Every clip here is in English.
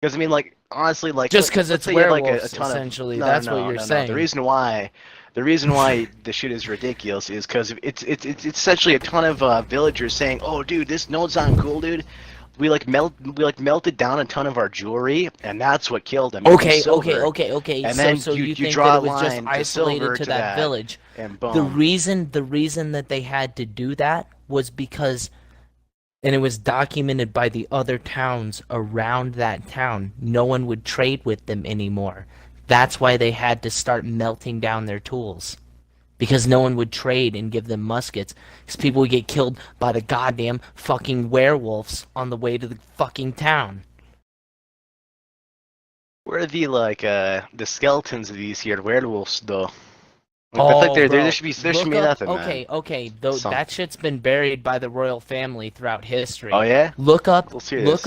Because I mean, like honestly, like Just because let's it's say you had like a werewolves, ton of essentially. no, no, That's what no, you're no, no. The saying. reason why, the reason why the shit is ridiculous is because it's essentially a ton of villagers saying, "Oh, dude, this note's not cool, dude. We like melted down a ton of our jewelry, and that's what killed them. It was Okay, okay, silver." okay, okay. And So then so you you you think that draw it a was just line to isolated silver to to that that, village. and The boom. reason the reason that they had to do that was because and it was documented by the other towns around that town. No one would trade with them anymore. That's why they had to start melting down their tools. Because no one would trade and give them muskets. Because people would get killed by the goddamn fucking werewolves on the way to the fucking town. Where are the skeletons of these here werewolves though? Like, I feel like Oh, there bro. should Look be up. nothing, man. Okay. Though Some. that shit's been buried by the royal family throughout Oh history. yeah? Look up. Let's hear this.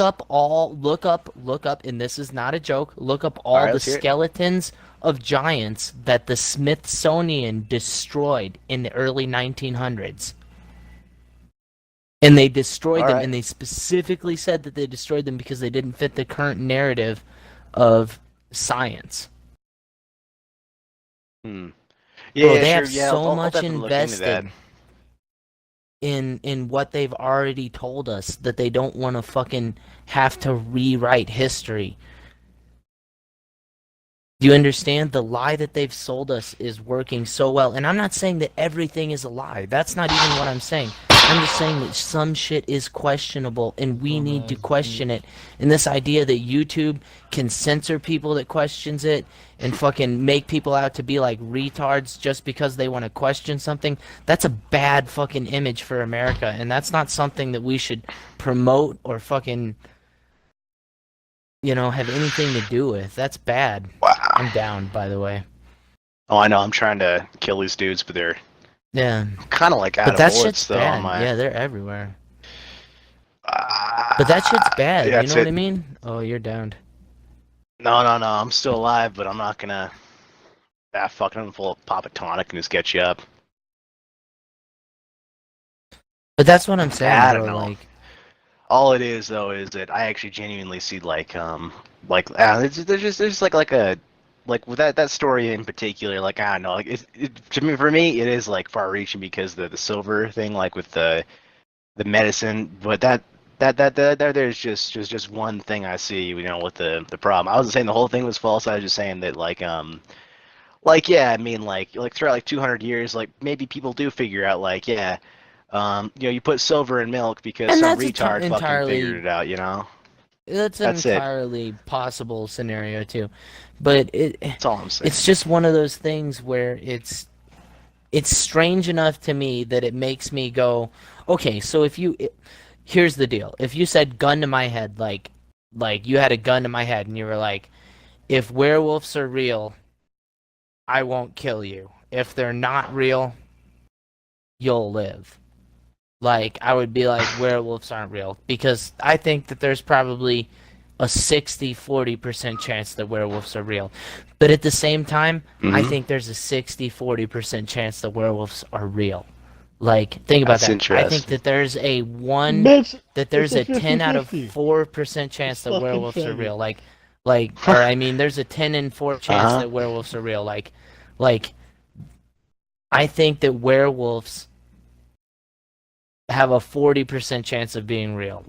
Look up, and this is not a joke. Look up All all right, the let's hear it. skeletons of giants that the Smithsonian destroyed in the early 1900s. And they destroyed All them, right. and they specifically said that they destroyed them because they didn't fit the current narrative of science. Hmm. Bro, Yeah, they sure. have Yeah, so I'll much definitely look into that. invested in what they've already told us that they don't want to fucking have to rewrite history. Do you understand? The lie that they've sold us is working so well. And I'm not saying that everything is a lie. That's not even what I'm saying. I'm just saying that some shit is questionable and we need to Dumbass question bitch. it. And this idea that YouTube can censor people that questions it and fucking make people out to be like retards just because they want to question something, that's a bad fucking image for America. And that's not something that we should promote or fucking, have anything to do with. That's bad. Wow. I'm down, by the way. Oh, I know. I'm trying to kill these dudes, but they're Yeah, kind of like out but of that shit's bullets though on bad. my. Yeah, they're everywhere. But that shit's Ah, bad. You that's know what it. I mean? Oh, you're downed. No, no, no. I'm still alive, but I'm not gonna. Ah, fucking full of pop a tonic and just get you up. But that's what I'm saying, I don't bro. know. Like, All it is though is that I actually genuinely see there's just like a like with that story in particular, like I don't know, like to me, for me it is like far reaching because the silver thing, like with the medicine, but there's just one thing I see, with the problem. I wasn't saying the whole thing was false. I was just saying that like yeah, I mean like throughout like 200 years, like maybe people do figure out like yeah, you put silver in milk because and some that's retard fucking figured entirely it out. that's an That's it. entirely possible scenario too. But That's all I'm it's saying. just one of those things where it's strange enough to me that it makes me go, okay, so here's the deal. If you said gun to my head, like you had a gun to my head and you were like, if werewolves are real, I won't kill you. If they're not real, you'll live. Like, I would be like, werewolves aren't real. Because I think that there's probably a 60-40% chance that werewolves are real. But at the same time, I Hmm. think there's a 60-40% chance that werewolves are real. Like, think about That's that. I think interesting. that there's a Bitch, it's there's a a 10 out of 50-50. 4% This chance that fucking werewolves are faggot. real. Or I mean, there's a 10 in 4 chance Uh-huh. that werewolves are real. Like, I think that werewolves have a 40% chance of being real.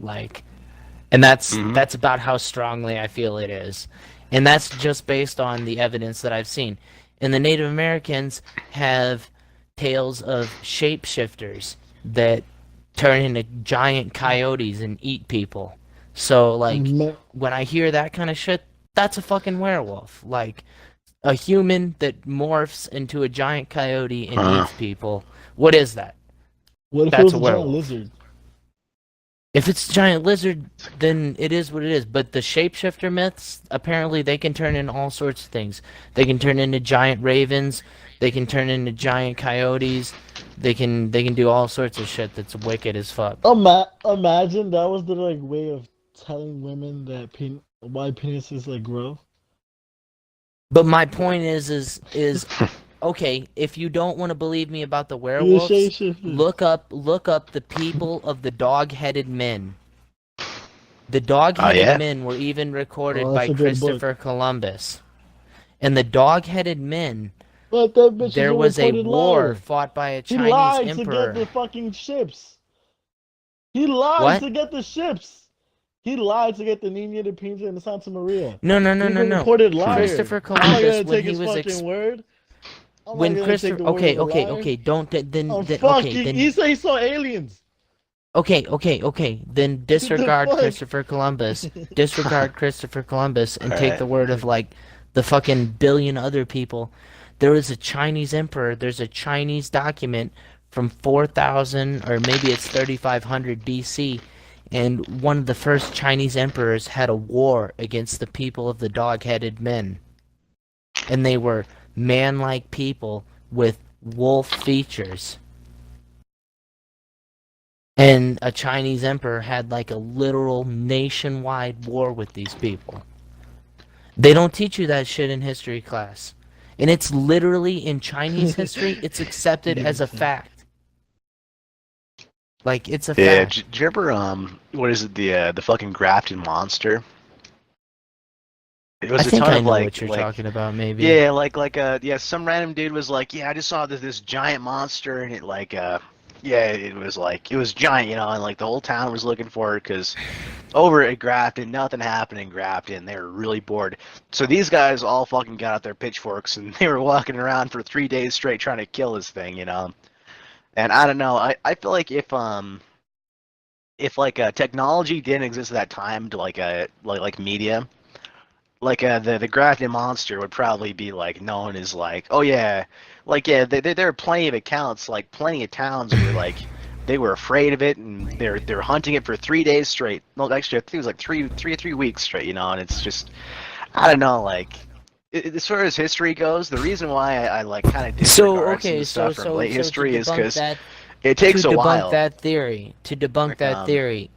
And Hmm. that's about how strongly I feel it is. And that's just based on the evidence that I've seen. And the Native Americans have tales of shapeshifters that turn into giant coyotes and eat people. So Ma- when I hear that kind of shit, that's a fucking werewolf. Like a human that morphs into a giant coyote and Uh-huh. eats people. What is that? what if it That's was a a giant werewolf. lizard? If it's a giant lizard, then it is what it is. But the shapeshifter myths, apparently they can turn into all sorts of things. They can turn into giant ravens. They can turn into giant coyotes. They can do all sorts of shit that's wicked as fuck. Imagine that was the like way of telling women that why penises like grow. But my point is okay, if you don't want to believe me about the You're a werewolves, shapeshifter. look up the people of the dog-headed men. The Oh dog-headed yeah. men were even recorded Oh, by that's a good book. Christopher Columbus. And the dog-headed men, But that bitch is there a was a reported war liar. fought by a He Chinese lied to get emperor. the fucking ships. He lied What? to get the ships. He lied to get the Nina, the Pinta, and the Santa Maria. No, no, no, He's no, a no. reported liar. Christopher I'm not Columbus, gonna when take he his was fucking word. I'm not when gonna take Christopher, the word of a liar. okay, don't I'm okay, fucking. then He said he saw aliens. okay, then What the disregard fuck? Christopher Columbus, disregard Christopher Columbus, and All take right. the word of like the fucking billion other people. There was a Chinese emperor. There's a Chinese document from 4,000 or maybe it's 3,500 BC, and one of the first Chinese emperors had a war against the people of the dog-headed men, and they were man-like people with wolf features. And a Chinese emperor had like a literal nationwide war with these people. They don't teach you that shit in history class. And it's literally in Chinese history, it's accepted as a fact. Like, it's a Yeah. fact. Did you ever what is it, the fucking grafted monster? It I was a think ton I of know what you're talking about, maybe. yeah, yeah, some random dude was like, yeah, I just saw this giant monster, and it like yeah, it was like it was giant, you know, and like the whole town was looking for it because over at Grafton, nothing happened in Grafton. They were really bored. So these guys all fucking got out their pitchforks and they were walking around for 3 days straight trying to kill this thing, you know. And I don't know. I feel like if like technology didn't exist at that time to like media, like the Grafton monster would probably be like known as like, oh yeah, like yeah, there are plenty of accounts, like plenty of towns where like they were afraid of it and they're hunting it for 3 days straight. No, actually, I think it was like three weeks straight, you know. And it's just, I don't know, like as far as history goes, the reason why I like kind of So, disregard some of okay, the stuff from late to history is debunk because that, it to takes a debunk while. that theory, to debunk Like, that theory,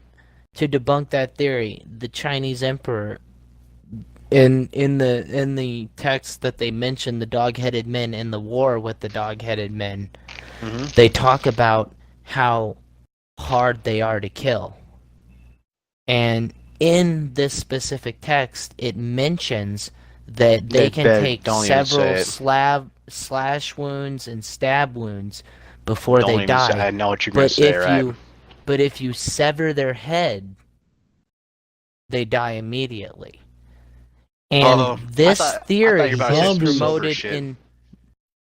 to debunk that theory, the Chinese emperor, in the text that they mention the dog-headed men in the war with the dog-headed men, mhm. they talk about how hard they are to kill. And in this specific text, it mentions that they can take Don't even several say it. slash wounds and stab wounds before Don't they even say. die. I know what you're gonna But say, right? if you sever their head, they die immediately. And Oh, this I thought you theory were about to say is some silver promoted shit. in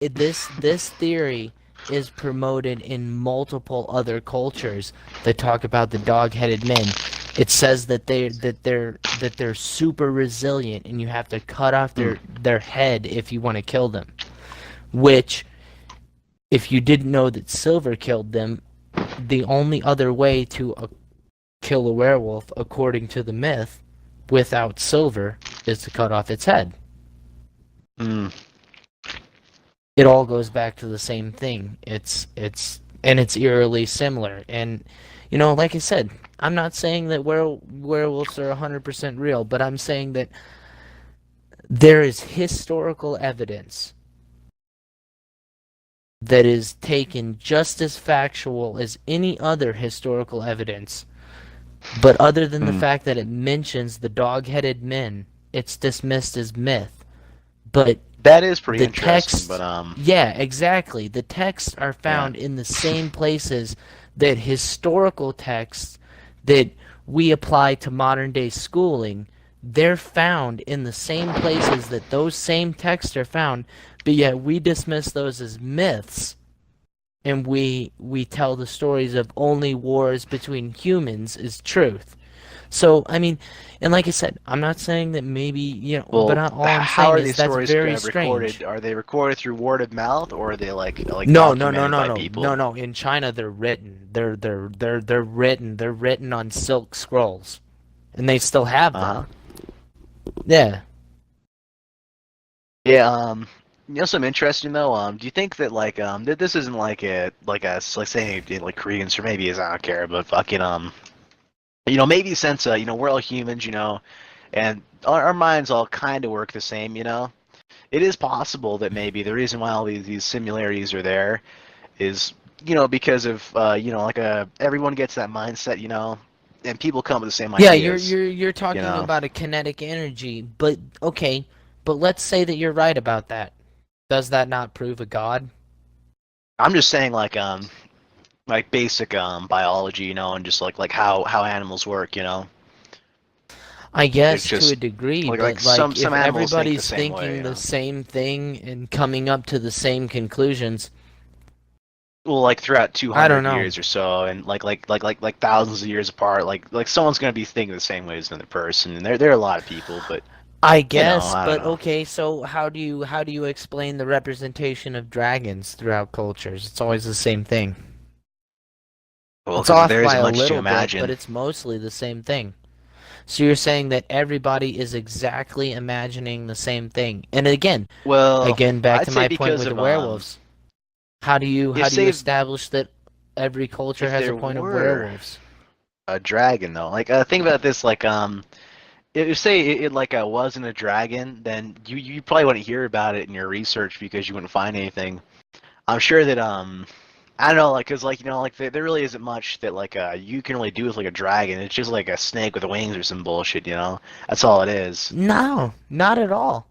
this theory is promoted in multiple other cultures that talk about the dog-headed men. It says that they're super resilient and you have to cut off their head if you want to kill them. Which, if you didn't know that silver killed them, the only other way to kill a werewolf, according to the myth, without silver, is to cut off its head. Mm. It all goes back to the same thing. It's eerily similar. And you know, like I said, I'm not saying that werewolves are 100% real, but I'm saying that there is historical evidence that is taken just as factual as any other historical evidence. But other than the fact that it mentions the dog-headed men, it's dismissed as myth. But That is pretty the interesting, texts, but yeah, exactly. The texts are found in the same places that historical texts that we apply to modern day schooling, they're found in the same places that those same texts are found, but yet we dismiss those as myths. And we tell the stories of only wars between humans is truth. So, I mean, and like I said, I'm not saying that maybe, you know, well, but all I'm how saying are is these that's stories very recorded? strange. Are they recorded through word of mouth, or are they like No, documented by people? no. In China, they're written. They're written. They're written on silk scrolls, and they still have them. Uh-huh. Yeah. Yeah. You know, something interesting though. Do you think that like that this isn't like like saying like Koreans or maybe is I don't care, but fucking you know, maybe since you know, we're all humans, you know, and our minds all kind of work the same, you know. It is possible that maybe the reason why all these similarities are there is, you know, because of you know, like everyone gets that mindset, you know, and people come up with the same Yeah, ideas. you're You talking know, about a kinetic energy, but okay, but let's say that you're right about that. Does that not prove a god? I'm just saying like basic biology, and just like how animals work. I It's guess to a just degree, like but like some if animals think the everybody's same way. thinking the same thing and coming up to the same conclusions, Well, like throughout I don't 200 know. years or so, and like thousands of years apart, like someone's gonna be thinking the same way as another person, and there are a lot of people, but I guess, I don't but know. okay, so how do you explain the representation of dragons throughout cultures? It's always the same thing. Well, It's because off there by isn't a much to little bit, but imagine. it's mostly the same thing. So you're saying that everybody is exactly imagining the same thing. And Well, again back I'd to say my point because with the of werewolves. How do you if how do you say establish that every culture if has a there point of were werewolves? a dragon though, like think about this, like if say it like wasn't a dragon, then you probably wouldn't hear about it in your research because you wouldn't find anything. I'm sure that I don't know, like, cause like like there really isn't much that like you can really do with like a dragon. It's just like a snake with wings or some bullshit. That's all it is. No, not at all.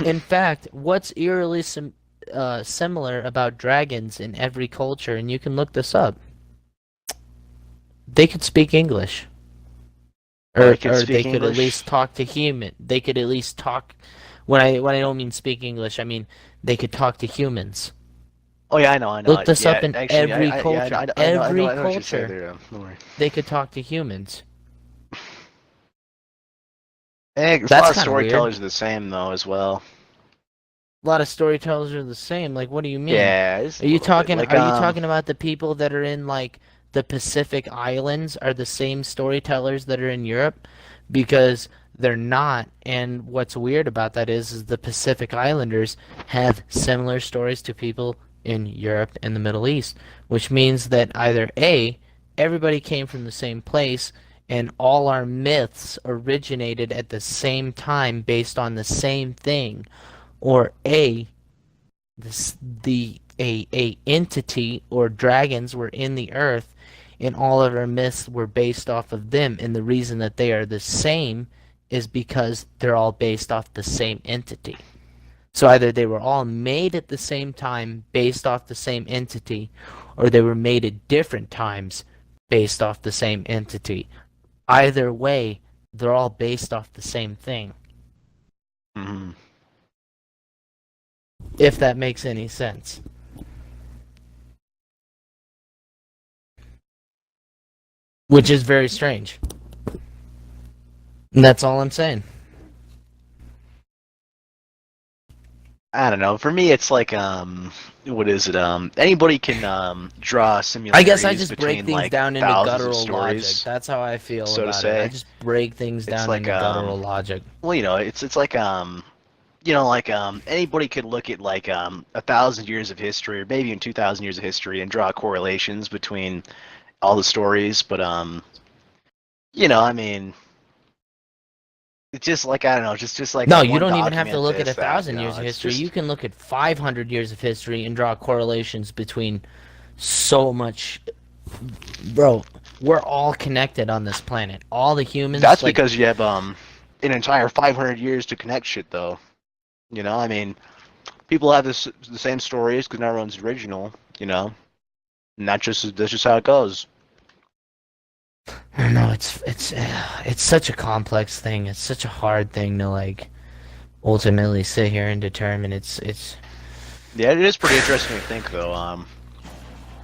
In fact, what's eerily similar about dragons in every culture, and you can look this up, they could speak English. Oh, Or it can or they speak could at English. least talk to human. They could at least talk when I don't mean speak English, I mean they could talk to humans. Oh yeah, I know. Look this up Yeah, in actually, every yeah, culture. Every I know what you say culture, there. Don't worry. they could talk to humans. Hey, a lot That's of kind of weird. storytellers are the same though as well. A lot of storytellers are the same. Like, what do you mean? Yeah, it's Are a you little bit talking like are you talking about the people that are in like the Pacific Islands are the same storytellers that are in Europe? Because they're not. And what's weird about that is the Pacific Islanders have similar stories to people in Europe and the Middle East, which means that either A, everybody came from the same place and all our myths originated at the same time based on the same thing, or A, this the a entity or dragons were in the earth and all of our myths were based off of them, and the reason that they are the same is because they're all based off the same entity. So either they were all made at the same time based off the same entity, or they were made at different times based off the same entity. Either way, they're all based off the same thing, mhm. if that makes any sense. Which is very strange. And that's all I'm saying. I don't know. For me, it's like what is it? Anybody can draw I guess I similarities just break between things like down into thousands of guttural logic. stories, That's how I feel so to about it. I say. just break things It's down like into guttural logic. well, it's like like anybody could look at like 1,000 years of history or maybe even 2,000 years of history and draw correlations between all the stories, but I mean, it's just like I don't know, just like No, you one don't even have to document look at this that, 1,000 years of it's history. You just can look at 500 years of history and draw correlations between so much. Bro, we're all connected on this planet. All the humans, that's like, because you have an entire 500 years to connect shit though. I mean, people have the same stories because not everyone's original, and that's just how it goes. I don't know. It's such a complex thing. It's such a hard thing to like ultimately sit here and determine. Yeah, it is pretty interesting to think though.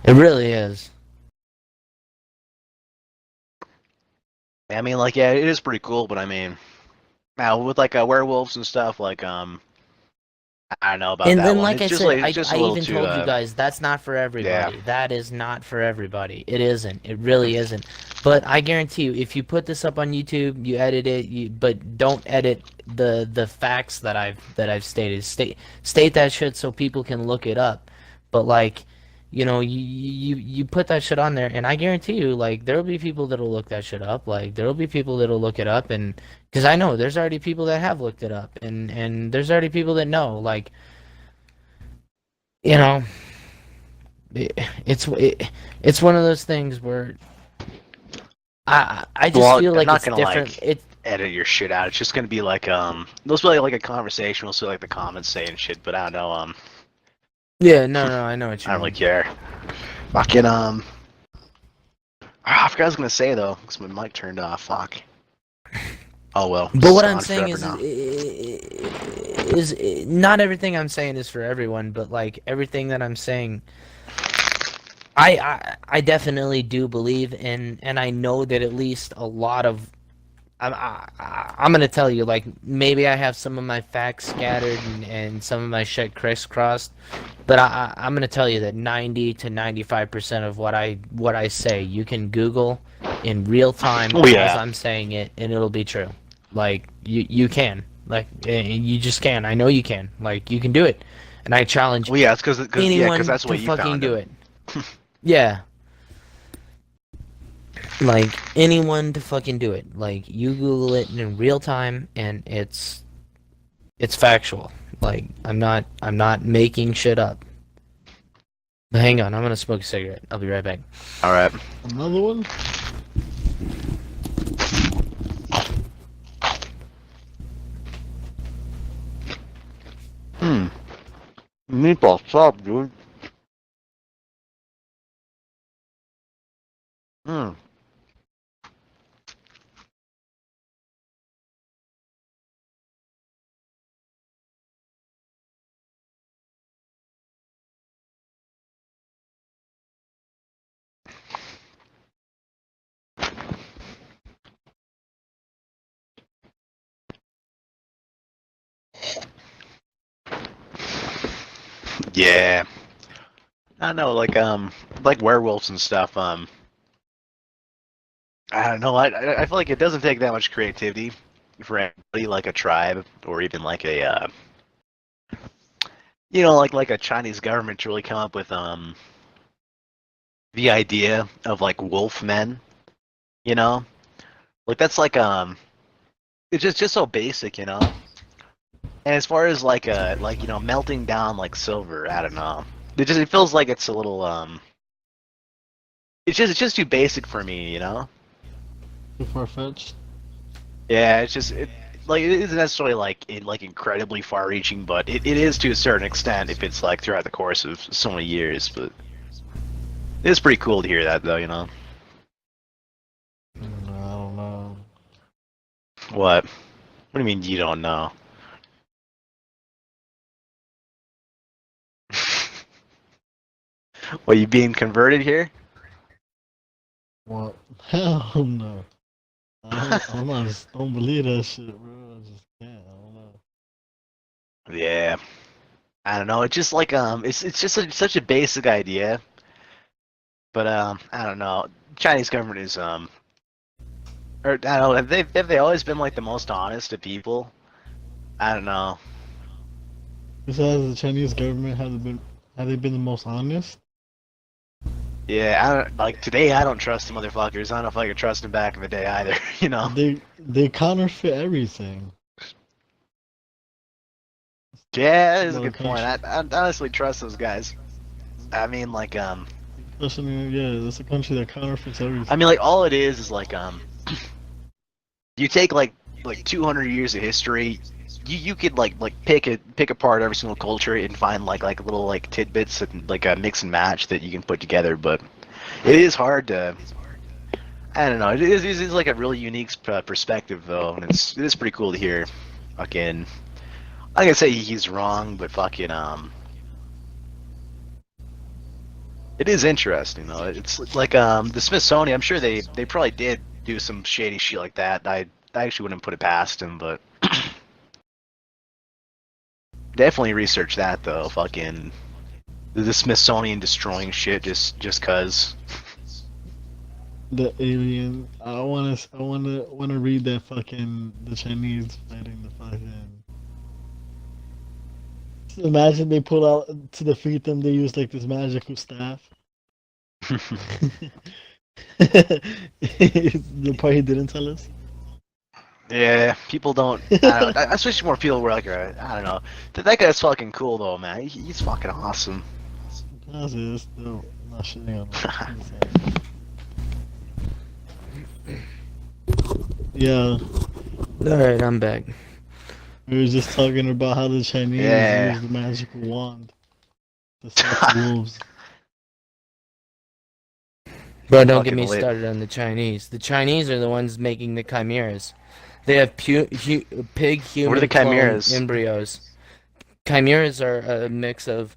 It really is. I mean, like, yeah, it is pretty cool, but I mean, now with like werewolves and stuff, like, I don't know about And that then, one. like I said, It's just I a little even too, told you guys that's not for yeah. everybody. That is not for everybody. It isn't. It really isn't. But I guarantee you, if you put this up on YouTube, you edit it, but don't edit the facts that I've stated. State that shit so people can look it up. But like, you put that shit on there, and I guarantee you, like, there'll be people that'll look that shit up. Like, there'll be people that'll look it up, and because I know there's already people that have looked it up, and there's already people that know, like. You know, it, it's one of those things where I just Well, feel I'm like not it's gonna different. like It edit your shit out. It's just gonna be like those be like a conversation. We'll see like the comments saying shit, but I don't know. Yeah, no, I know what I you don't really mean. care. Fucking I forgot what I was gonna say though, because my mic turned off. Fuck. Oh well, But it's what I'm gone saying forever now. is not everything I'm saying is for everyone, but like everything that I'm saying, I definitely do believe in, and I know that at least a lot of I'm gonna tell you, like, maybe I have some of my facts scattered and some of my shit crisscrossed, but I'm gonna tell you that 90 to 95% of what I say you can Google in real time Oh as yeah. I'm saying it, and it'll be true. Like you can, like you just can. I know you can. Like you can do it, and I challenge Well, yeah, it's because anyone that's the to way you fucking found do him. it. Yeah. Like anyone to fucking do it. Like you Google it in real time and it's factual. Like I'm not making shit up. But hang on, I'm gonna smoke a cigarette. I'll be right back. All right. Another one? Hmm. Meatball sub, dude. Hmm. Yeah. I know, like werewolves and stuff. I don't know. I feel like it doesn't take that much creativity for anybody, like a tribe or even like a like a Chinese government to really come up with the idea of like wolf men. You know, like that's like it's just so basic. And as far as like melting down like silver, I don't know. It feels like it's a little it's just too basic for me. Too far-fetched? Yeah, it isn't necessarily like incredibly far-reaching, but it is to a certain extent if it's like throughout the course of so many years. But it's pretty cool to hear that though. I don't know. What? What do you mean you don't know? What, you being converted here? What? Hell no. I just don't believe that shit, bro. I just can't. I don't know. Yeah, I don't know. It's just like it's just such a basic idea, but I don't know. Chinese government is or I don't know. Have they always been like the most honest of people? I don't know. Besides the Chinese government, have they been the most honest? Yeah, I don't like today. I don't trust the motherfuckers. I don't know if I could trust them back in the day either. You know. They counterfeit everything. Yeah, that is a Well, good point. I honestly trust those guys. I mean, especially yeah, it's a country that counterfeits I everything. mean, like all it is like you take like 200 years of history. You could like pick apart every single culture and find like little like tidbits and like a mix and match that you can put together. But it is hard to. I don't know. It is like a really unique perspective though, and it is pretty cool to hear. Fucking, I can say he's wrong, but fucking it is interesting though. It's like the Smithsonian. I'm sure they probably did do some shady shit like that. I actually wouldn't put it past him, but definitely research that though. Fucking the Smithsonian destroying shit just cause. The alien. I wanna read that fucking the Chinese fighting the fucking. Imagine they pull out to defeat them. They use like this magical staff. The part he didn't tell us. Yeah, people don't. I don't know. I wish more people were like, I don't know. That guy's fucking cool though, man. He's fucking awesome. Still, I'm not shitting on him. I'm just saying. Yeah, Alright, I'm back. we were just talking about how the Chinese Yeah. use the magical wand to summon wolves. Bro, don't get Fucking me lit. started on the Chinese. The Chinese are the ones making the chimeras. They have pig What are the human clone chimeras? embryos. Chimeras are a mix of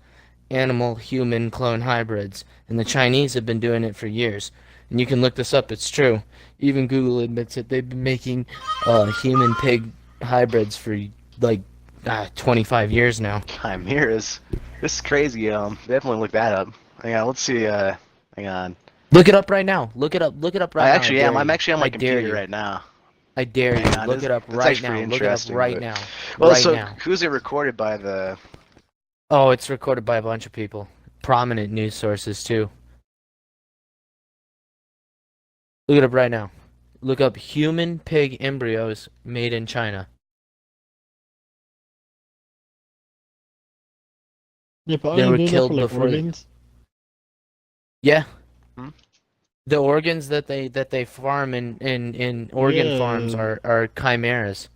animal human clone hybrids, and the Chinese have been doing it for years. And you can look this up, it's true. Even Google admits it. They've been making human pig hybrids for like 25 years now. Chimeras. This is crazy. Definitely look that up. Hang on. Let's see. Hang on. Look it up right now. Look it up. Look it up right I now. actually am. I'm you. actually on my I dare computer you. right now. I dare Hang you. on, Look it up that's right actually now. pretty Look it up interesting, right but- now. Well, Right so now. who's it recorded by? The Oh, it's recorded by a bunch of people. Prominent news sources too. Look it up right now. Look up human pig embryos made in China. Yeah, but They aren't were they doing that killed for like before they- organs? Yeah. Hmm? The organs that they farm in organ farms Yeah. are chimeras.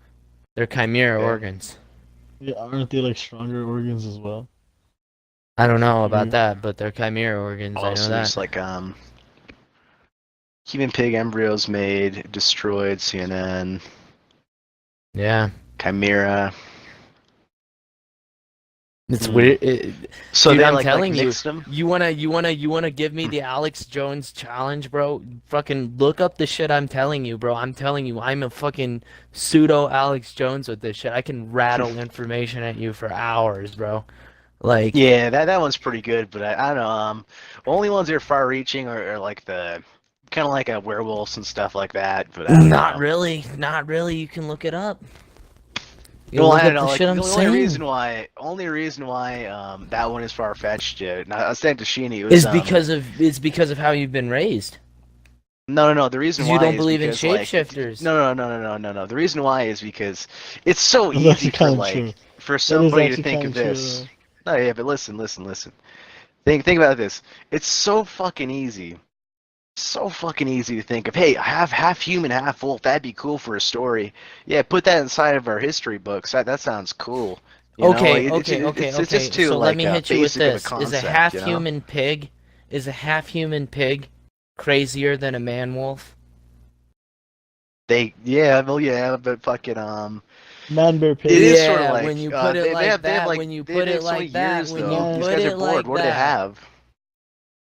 They're chimera Okay. organs. Yeah, aren't they like stronger organs as well? I don't know about Mhm. that, but they're chimera organs. I know also that. there's like human pig embryos made, destroyed. CNN, Yeah. chimera. It's Hmm. weird. So Dude, they I'm like telling you, mixed them. you wanna give me the Alex Jones challenge, bro? Fucking look up the shit I'm telling you, bro. I'm telling you, I'm a fucking pseudo Alex Jones with this shit. I can rattle information at you for hours, bro. Like, Yeah, that one's pretty good, but I don't know. Only ones that are far-reaching are like the kind of like a werewolves and stuff like that. But I don't not know. really, not really. You can look it up. You Well, look I up don't know. the Like shit I'm the saying. only reason why that one is far-fetched. And I was saying to Sheeny, it was It's because of how you've been raised. no. The reason Because you why don't is believe in because like shapeshifters. no. The reason why is because it's so That's easy actually for kind of like true. for That is somebody to actually think kind of of true. this. No, yeah, but listen. Think about this. It's so fucking easy. So fucking easy to think of. Hey, I have half human, half wolf. That'd be cool for a story. Yeah, put that inside of our history books. That sounds cool. You know, like it's Okay. just too So let like me hit you with basic of a this. concept. You know. Is a half human pig crazier than a man wolf? Yeah, but fucking Man bear it pig. is sort of Yeah, like when you put it they like have that, like when you they put it have so many like that, years when though. you Man, These put guys are it bored. like What do they that, have?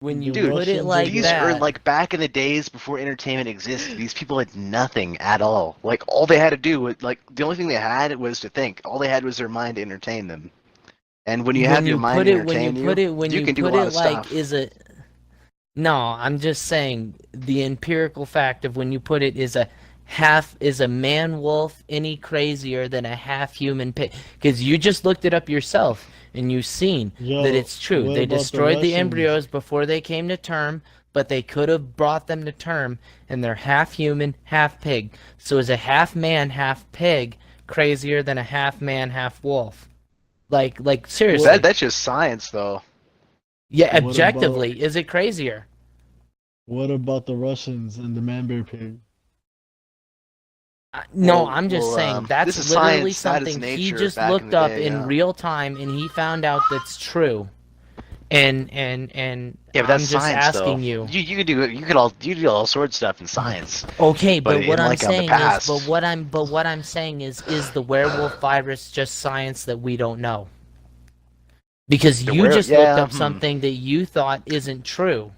when The you Dude, put it Russians like and These are that. like back in the days before entertainment existed. These people had nothing at all. Like all they had to do was like the only thing they had was to think. All they had was their mind to entertain them. And when you have your mind to entertain you, When you you can do a put lot it of like stuff. is a No, I'm just saying the empirical fact of when you put it is a man wolf any crazier than a half human pig? Because you just looked it up yourself and you've seen that Yo, it's true. what They about the destroyed the Russians? embryos before they came to term, but they could have brought them to term, and they're half human, half pig. So is a half man, half pig crazier than a half man, half wolf? Like What seriously. That's just science, though. Yeah, what about objectively, is it crazier? what about the Russians and the man bear pig? No, I'm just saying This that's is literally science. That is something he nature just back in looked the up day. in Yeah. real time and he found out that's true. And Yeah, but I'm that's just science, though. asking you. You could do all sorts of stuff in science, Okay, but but what in I'm like the saying is past. but what I'm saying is the werewolf virus just science that we don't know? Because The you where? just looked Yeah, up something that you thought isn't true,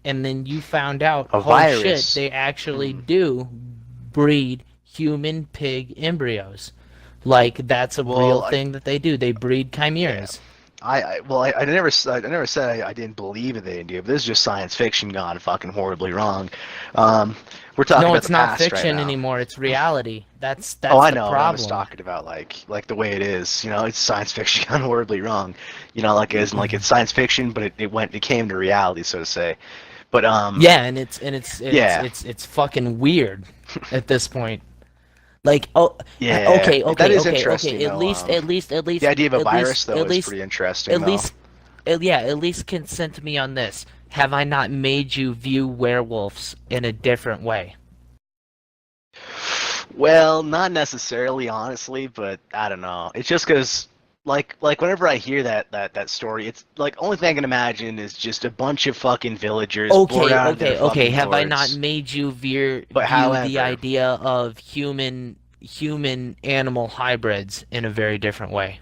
and then you found out, a oh shit, virus. they actually Hmm. do breed human pig embryos. Like that's a real Well, thing that they do. They breed yeah. chimeras. I never said I didn't believe in the idea, but this is just science fiction gone fucking horribly wrong. We're talking No, about it's the not past right fiction now. anymore. It's reality. Oh, That's I the know, but I'm just problem. talking about like the way it is. You know, it's science fiction gone horribly wrong. You know, like as in, like it's science fiction, but it came to reality, so to say. But Yeah, and yeah, it's fucking weird at this point. Like, yeah, that is interesting okay. though. The idea of a virus though is pretty interesting at though. least, yeah, at least consent to me on this. Have I not made you view werewolves in a different way? Well, not necessarily, honestly, but I don't know. It's just because, like whenever I hear that story, it's like only thing I can imagine is just a bunch of fucking villagers bored Okay, out of their okay, okay. fucking Have I not gourds. made you But view the however, idea of human animal hybrids in a very different way?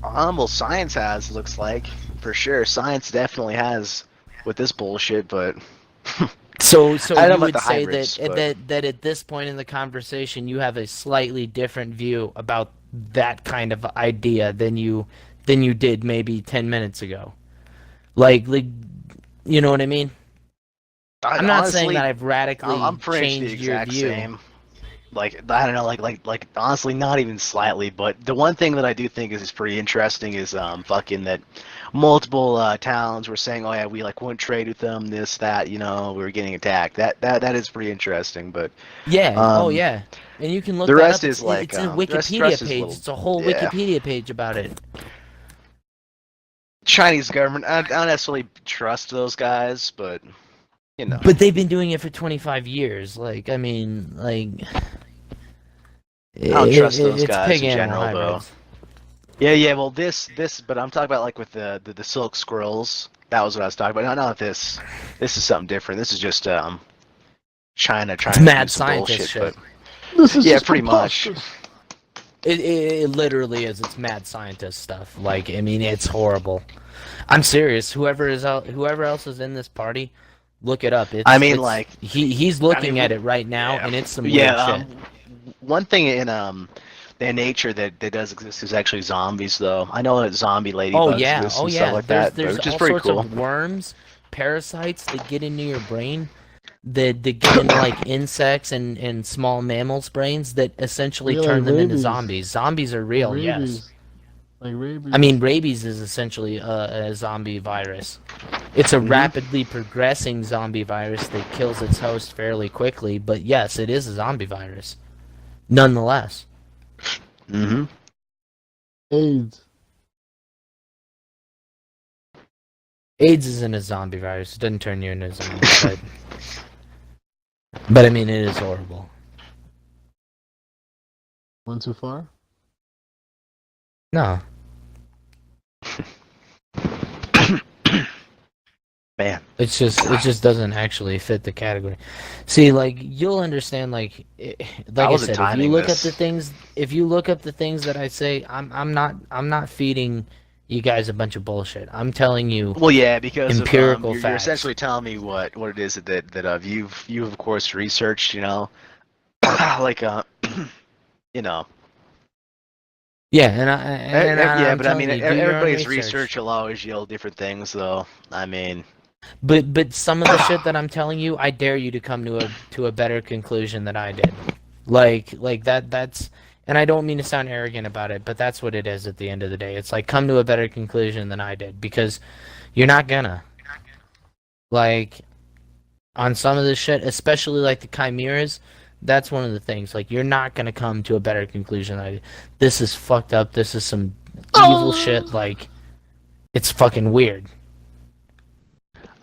well, science has looks like for sure. Science definitely has with this bullshit, but So I don't know you about would the say that hybrids, but that at this point in the conversation you have a slightly different view about that kind of idea than you did maybe 10 minutes ago. Like you know what I mean? I, I'm not saying that honestly, I've I'm radically pretty much the changed your exact view. same. Like I don't know, like honestly, not even slightly. But the one thing that I do think is pretty interesting is fucking that multiple towns were saying, oh yeah, we like wouldn't trade with them, this that, we were getting attacked. That is pretty interesting. But Yeah, oh um, yeah. And you can look the that up. rest is like It's a the rest Wikipedia is a page. little, It's a whole yeah. Wikipedia page about it. Chinese government. I don't necessarily trust those guys, but you know, But they've been doing it for 25 years. Like, I mean, like I don't trust those it's guys pig in animal general, though. hybrids. Yeah, yeah. Well, but I'm talking about like with the silk scrolls. That was what I was talking about. No, not this. This is something different. This is just China It's trying to do mad some scientist bullshit. shit. But This is yeah, just pretty much. preposterous. It literally is. It's mad scientist stuff. Like, I mean, it's horrible. I'm serious. Whoever else is in this party, look it up. I mean, It's like, he's I looking at mean, it right now, yeah, and it's some yeah. weird shit. One thing in nature that does exist is actually zombies, though. I know that zombie ladybugs exist Oh and stuff yeah. like that, but There's which is all pretty sorts cool. of worms, parasites that get into your brain, that get into like insects and small mammals' brains that essentially Yeah, like turn them into rabies. zombies. Zombies are Like real, yes. rabies. Like I mean, rabies. rabies is essentially a zombie virus. It's a Hmm. rapidly progressing zombie virus that kills its host fairly quickly, but yes, it is a zombie virus. Nonetheless. Hmm. AIDS. AIDS isn't a zombie virus. It doesn't turn you into a zombie, but I mean, it is horrible. Went too far? No. Man, It just doesn't actually fit the category. See, like you'll understand, like I I wasn't said, if you timing look up the this. things, that I say, I'm not feeding you guys a bunch of bullshit. I'm telling you Well, yeah, because of empirical you're facts. essentially telling me what it is that you've of course researched, like you know, Yeah, and yeah, I'm but I mean telling you, do your own everybody's research. research will always yield different things, though. I mean, But some of the shit that I'm telling you, I dare you to come to a better conclusion than I did. Like that's and I don't mean to sound arrogant about it, but that's what it is at the end of the day. It's like come to a better conclusion than I did because you're not gonna. Like on some of this shit, especially like the chimeras, that's one of the things. Like you're not gonna come to a better conclusion than I did. This is fucked up. This is some evil shit. Like it's fucking weird.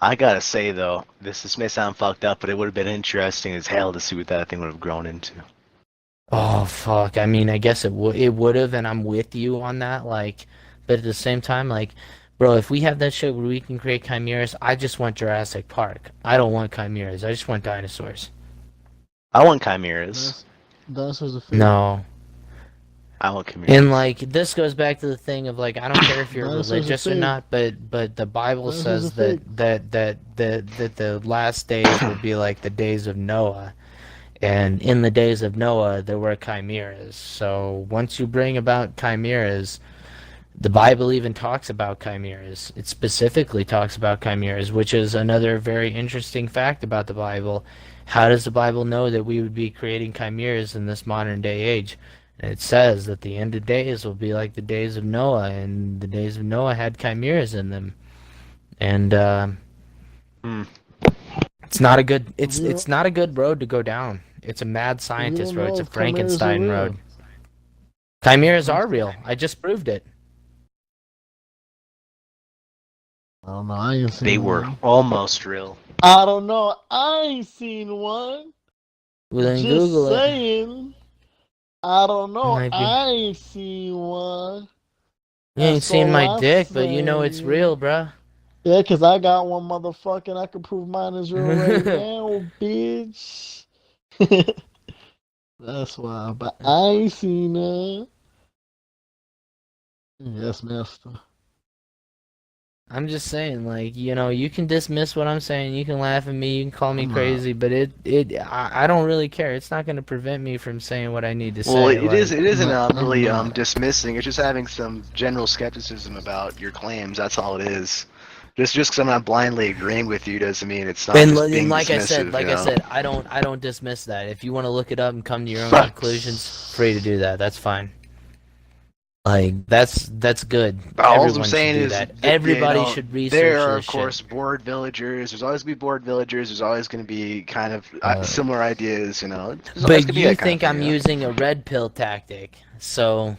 I gotta say though, this may sound fucked up, but it would have been interesting as hell to see what that thing would have grown into. Oh fuck! I mean, I guess it would have, and I'm with you on that. Like, but at the same time, like, bro, if we have that shit where we can create chimeras, I just want Jurassic Park. I don't want chimeras. I just want dinosaurs. I want chimeras. Dinosaurs are fake. No, I want chimeras. and like this goes back to the thing of like I don't care if you're Dinosaurs are religious or fake. not, but the Bible Dinosaurs says are fake. that the last days will be like the days of Noah. And in the days of Noah, there were chimeras. So once you bring about chimeras, the Bible even talks about chimeras. It specifically talks about chimeras, which is another very interesting fact about the Bible. How does the Bible know that we would be creating chimeras in this modern day age? And it says that the end of days will be like the days of Noah, and the days of Noah had chimeras in them. And Hmm. it's not a good You it's not a good road to go down. It's a mad scientist don't road. know It's a if chimeras are Frankenstein real. road. Chimeras are real. I just proved it. I don't know. I ain't seen They were one. almost real. I don't know. I ain't seen one. Well, then Just Google it. saying. I don't It know. might be. I ain't seen one. You ain't That's seen all my I'm dick, but you know it's real, saying. bruh. Yeah, 'cause I got one motherfucking. I can prove mine is real right now, bitch. That's why. But I ain't seen none. Yes, master. I'm just saying, like, you can dismiss what I'm saying, you can laugh at me, you can call me I'm not. crazy, but I don't really care. It's not going to prevent me from saying what I need to Well, say. it is. Like, It I'm isn't not. I'm really not. dismissing. It's just having some general skepticism about your claims. That's all it is. Just because I'm not blindly agreeing with you doesn't mean it's not just and being like I said, dismissive. You know. I don't dismiss that. If you want to look it up and come to your own conclusions, free to Facts. do that. That's fine. Like, that's good. All I'm Everyone should saying do is that. that Everybody should there research are this of shit. course bored villagers. There's always gonna be bored villagers. There's always going to be kind of Uh, similar ideas. You know, there's always but gonna be you that kind of think thing. I'm You know. using a red pill tactic, so.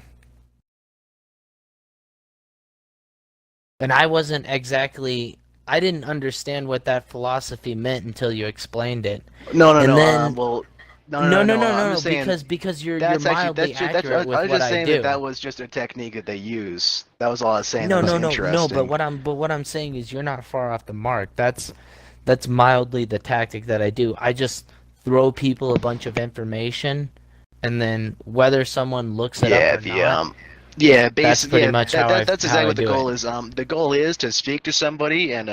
And I wasn't exactly. I didn't understand what that philosophy meant until you explained it. No, no, And no. then Well, no, no, no, no, no, no. no, I'm no, no, just saying because you're that's actually mildly that's. accurate I with was what just I saying that do. that was just a technique that they use. That was all I was saying. That No, was no, no, no. interesting. But what I'm saying is you're not far off the mark. That's mildly the tactic that I do. I just throw people a bunch of information, and then whether someone looks it up Yeah, or not, yeah, that's basically, pretty yeah, much that's how exactly I what the do it. goal is. The goal is to speak to somebody and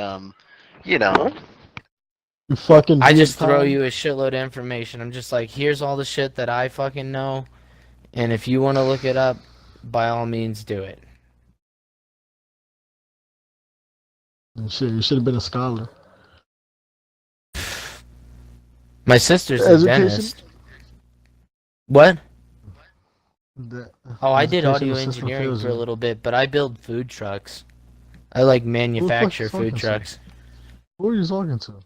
you know, You fucking I do it, just throw Ty. you a shitload of information. I'm just like, here's all the shit that I fucking know. And if you want to look it up, by all means do it. And shit, you should have been a scholar. My sister's a Education. dentist. What? The Oh, I did educational audio system engineering fails for a you. little bit, but I build food trucks. I like Who the fuck you manufacture food talking to? trucks. Who are you talking to?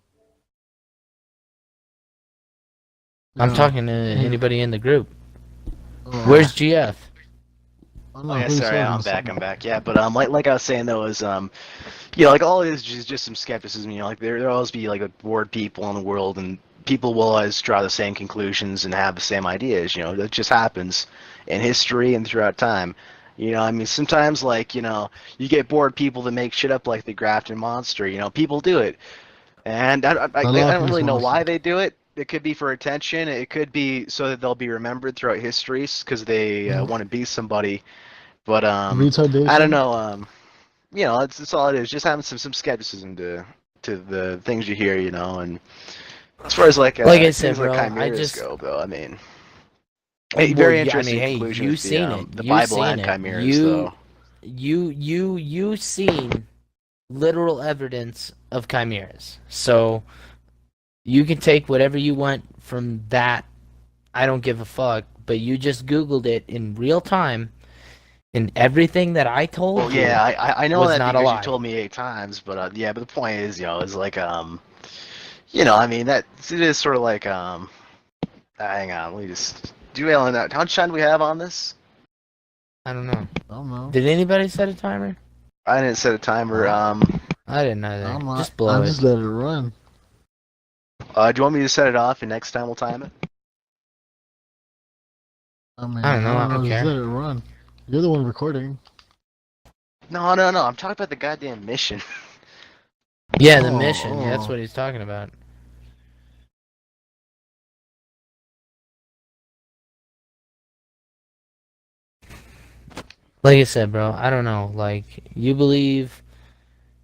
I'm Yeah. talking to Yeah. anybody in the group. Oh, Where's GF? I don't oh know yeah, who you sorry, talking I'm to. back, Something. I'm back. Yeah, but like I was saying though is like all it is just some skepticism. You know, like there'll always be like bored people in the world, and people will always draw the same conclusions and have the same ideas. You know, that just happens in history and throughout time. You know, I mean, sometimes like you get bored people that make shit up like the Grafton Monster. You know, people do it, and The I Loch don't Ness really know monster. why they do it. It could be for attention. It could be so that they'll be remembered throughout history because they Mm. want to be somebody. But I don't Retardation. know. It's all it is. Just having some skepticism to the things you hear, and as far as like Like I said, things like bro, chimeras go, though, I mean, well, very yeah, I mean, interesting hey, conclusion you with seen it. the You Bible seen and it. chimeras, though. You seen literal evidence of chimeras. So you can take whatever you want from that. I don't give a fuck. But you just Googled it in real time, and everything that I Well, told yeah, you I know was that not a because you lie. told me 8 times, but yeah, but the point is, is like I mean that it is sort of like hang on, let me just do on that. How much time do we have on this? I don't know. I don't know. Did anybody set a timer? I didn't set a timer. I, I didn't either. I'm not. Just I blow it. just let it run. Do you want me to set it off and next time we'll time it? I mean, I don't I know. I don't don't know. Just care. let it run. You're the one recording. No, no, no. I'm talking about the goddamn mission. Yeah, the Oh, mission. Yeah, that's oh. what he's talking about. Like I said, bro, I don't know. Like,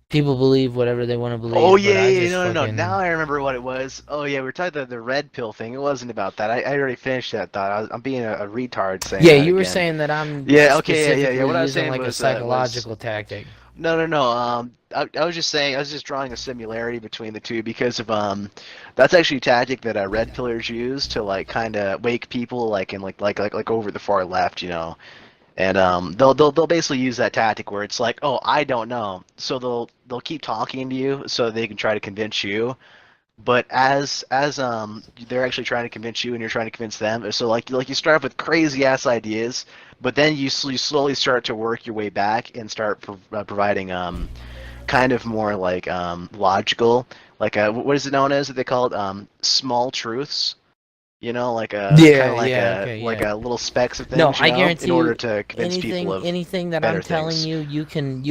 people believe whatever they want to Oh believe, but yeah, I yeah, just no, no, no. Now fucking. I remember what it was. Oh yeah, we are talking about the red pill thing. It wasn't about that. I already finished that thought. I'm being a retard saying Yeah, that you were again. saying that I'm Yeah, okay, yeah, yeah, yeah. specifically What I was using saying like a was psychological tactic. no, no, no. I was just saying I was just drawing a similarity between the two because of that's actually a tactic that red pillars use to like kind of wake people like in like over the far left. And they'll basically use that tactic where it's like, oh, I don't know, so they'll keep talking to you so they can try to convince you. But as they're actually trying to convince you and you're trying to convince them, so like you start off with crazy ass ideas, but then you slowly start to work your way back and start providing kind of more like logical, like what is it known as that they call it small truths. You know, like a kind Yeah, of like yeah, a okay, like yeah. a little specks of No, things, you I know, guarantee in order you, to convince people of anything that I'm better telling things. you, you can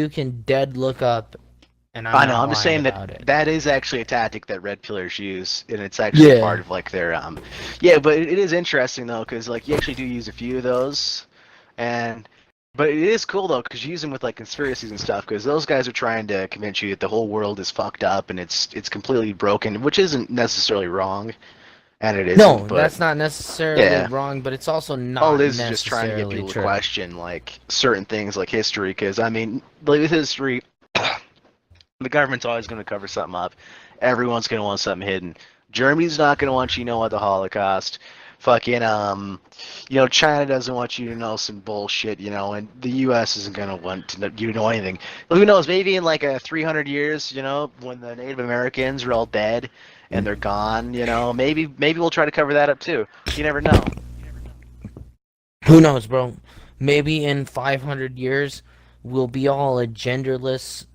dead look up, and I'm I know. not I'm just lying saying that about it. that is actually a tactic that red pillars use, and it's actually part Yeah. of like their Yeah, but it is interesting though, because like you actually do use a few of those, and but it is cool though, because you use them with like conspiracies and stuff, because those guys are trying to convince you that the whole world is fucked up and it's completely broken, which isn't necessarily wrong, and it isn't, No, but that's not necessarily yeah. wrong, but it's also All not it is just trying to get necessarily people to true. question like certain things like history, because I mean, like with history, the government's always going to cover something up. Everyone's going to want something hidden. Germany's not going to want you to know about the Holocaust. Fucking China doesn't want you to know some bullshit, and the U.S. isn't going to want you to know anything. Who knows? Maybe in like a 300 years, when the Native Americans are all dead and they're gone, maybe we'll try to cover that up too. You never know. Who knows, bro? Maybe in 500 years, we'll be all a genderless,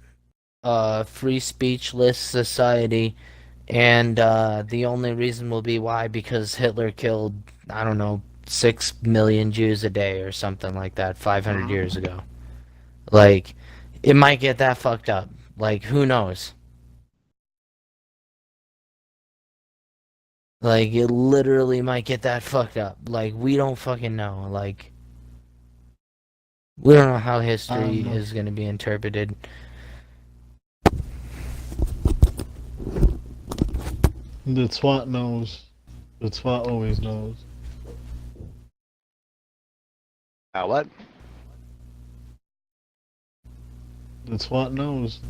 free speechless society, and the only reason will be why because Hitler killed, I don't know, 6 million Jews a day or something like that 500 Hmm. years ago. Like, it might get that fucked up. Like, who knows? Like, it literally might get that fucked up. Like, we don't fucking know. Like, we don't know how I don't history know. is going to be interpreted. The twat knows. The twat always knows. What? The twat knows.